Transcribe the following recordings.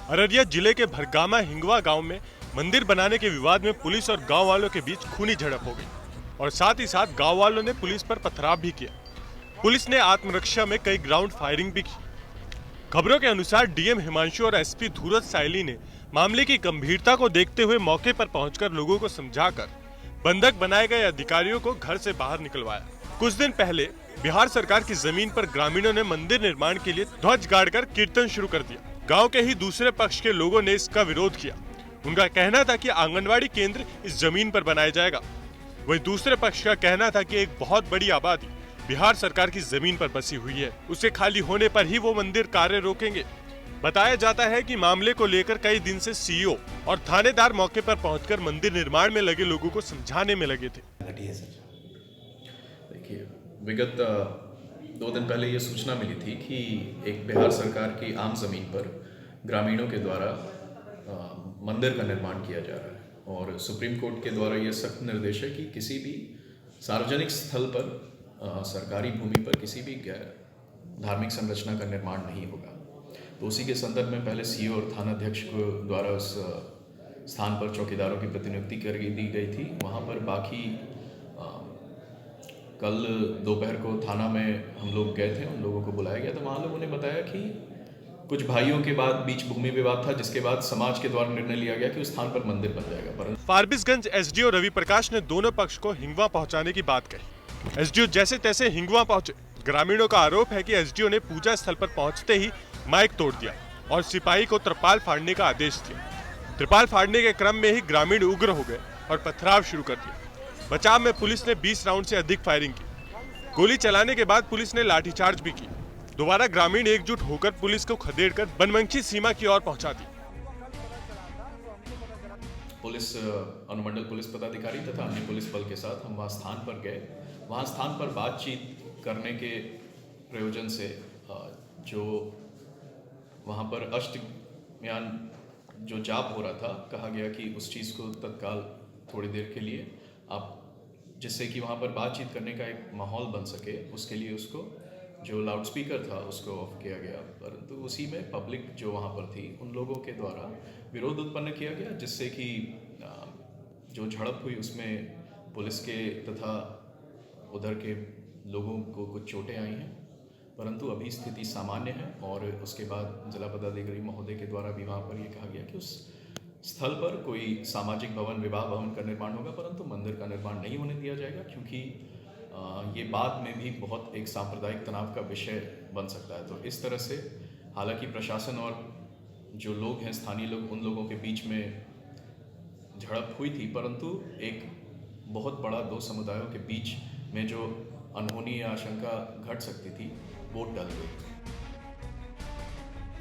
अररिया जिले के भरगामा हिंगवा गांव में मंदिर बनाने के विवाद में पुलिस और गांव वालों के बीच खूनी झड़प हो गई और साथ ही साथ गांव वालों ने पुलिस पर पथराव भी किया। पुलिस ने आत्मरक्षा में कई ग्राउंड फायरिंग भी की। खबरों के अनुसार डीएम हिमांशु और एसपी धूरत सायली ने मामले की गंभीरता को देखते हुए मौके पर पहुंचकर लोगों को समझाकर बंधक बनाए गए अधिकारियों को घर से बाहर निकलवाया। कुछ दिन पहले बिहार सरकार की जमीन पर ग्रामीणों ने मंदिर निर्माण के लिए ध्वज गाड़कर कीर्तन शुरू कर दिया। गांव के ही दूसरे पक्ष के लोगों ने इसका विरोध किया। उनका कहना था कि आंगनवाड़ी केंद्र इस जमीन पर बनाया जाएगा। वहीं दूसरे पक्ष का कहना था कि एक बहुत बड़ी आबादी बिहार सरकार की जमीन पर बसी हुई है, उसके खाली होने पर ही वो मंदिर कार्य रोकेंगे। बताया जाता है कि मामले को लेकर कई दिन से सीईओ और थानेदार मौके पर पहुंचकर मंदिर निर्माण में लगे लोगों को समझाने में लगे थे। देखिए, विगत 2 दिन पहले ये सूचना मिली थी कि एक बिहार सरकार की आम जमीन पर ग्रामीणों के द्वारा मंदिर का निर्माण किया जा रहा है और सुप्रीम कोर्ट के द्वारा ये सख्त निर्देश है कि किसी भी सार्वजनिक स्थल पर सरकारी भूमि पर किसी भी धार्मिक संरचना का निर्माण नहीं होगा। तो उसी के संदर्भ में पहले सीईओ और थानाध्यक्ष को द्वारा उस स्थान पर चौकीदारों की प्रतिनियुक्ति कर दी गई थी। वहाँ पर बाकी कल दोपहर को थाना में हम लोग गए थे, उन लोगों को बुलाया गया। तो वहाँ लोगों ने बताया कि कुछ भाइयों के बाद बीच भूमि विवाद था, जिसके बाद समाज के द्वारा निर्णय लिया गया कि उस स्थान पर मंदिर बन जाएगा। परंतु फारबिसगंज एसडीओ रवि प्रकाश ने दोनों पक्ष को हिंगवा पहुंचाने की बात कही। एसडीओ जैसे तैसे हिंगवा पहुंचे। ग्रामीणों का आरोप है कि एसडीओ ने पूजा स्थल पर पहुंचते ही माइक तोड़ दिया और सिपाही को त्रिपाल फाड़ने का आदेश दिया। त्रिपाल फाड़ने के क्रम में ही ग्रामीण उग्र हो गए और पथराव शुरू कर दिया। बचाव में पुलिस ने 20 राउंड से अधिक फायरिंग की। गोली चलाने के बाद पुलिस ने लाठीचार्ज भी की। दोबारा ग्रामीण एकजुट होकर पुलिस को खदेड़कर बनमनखी सीमा की ओर पहुंचा दी। पुलिस अनुमंडल पुलिस पदाधिकारी तथा अन्य पुलिस बल के साथ हम वहाँ स्थान पर गए। वहाँ स्थान पर बातचीत करने के प्रयोजन से जो वहाँ पर अष्टयान जो जाप हो रहा था, कहा गया कि उस चीज़ को तत्काल थोड़ी देर के लिए आप, जिससे कि वहाँ पर बातचीत करने का एक माहौल बन सके, उसके लिए उसको जो लाउडस्पीकर था उसको ऑफ किया गया। परंतु उसी में पब्लिक जो वहाँ पर थी उन लोगों के द्वारा विरोध उत्पन्न किया गया, जिससे कि जो झड़प हुई उसमें पुलिस के तथा उधर के लोगों को कुछ चोटें आई हैं। परंतु अभी स्थिति सामान्य है और उसके बाद जिला पदाधिकारी महोदय के द्वारा भी वहाँ पर ये कहा गया कि उस स्थल पर कोई सामाजिक भवन, विवाह भवन का निर्माण होगा, परंतु मंदिर का निर्माण नहीं होने दिया जाएगा, क्योंकि ये बाद में भी बहुत एक सांप्रदायिक तनाव का विषय बन सकता है। तो इस तरह से हालांकि प्रशासन और जो लोग हैं, स्थानीय लोग, उन लोगों के बीच में झड़प हुई थी, परंतु एक बहुत बड़ा 2 समुदायों के बीच में जो अनहोनी या आशंका घट सकती थी वो टल गई।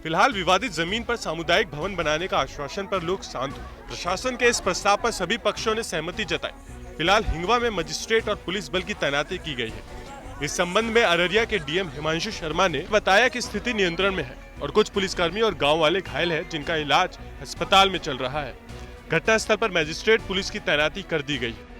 फिलहाल विवादित जमीन पर सामुदायिक भवन बनाने का आश्वासन पर लोग शांत हुए। प्रशासन के इस प्रस्ताव पर सभी पक्षों ने सहमति जताई। फिलहाल हिंगवा में मजिस्ट्रेट और पुलिस बल की तैनाती की गई है। इस संबंध में अररिया के डीएम हिमांशु शर्मा ने बताया कि स्थिति नियंत्रण में है और कुछ पुलिसकर्मी और गांव वाले घायल हैं, जिनका इलाज अस्पताल में चल रहा है। घटनास्थल पर मजिस्ट्रेट पुलिस की तैनाती कर दी गई है।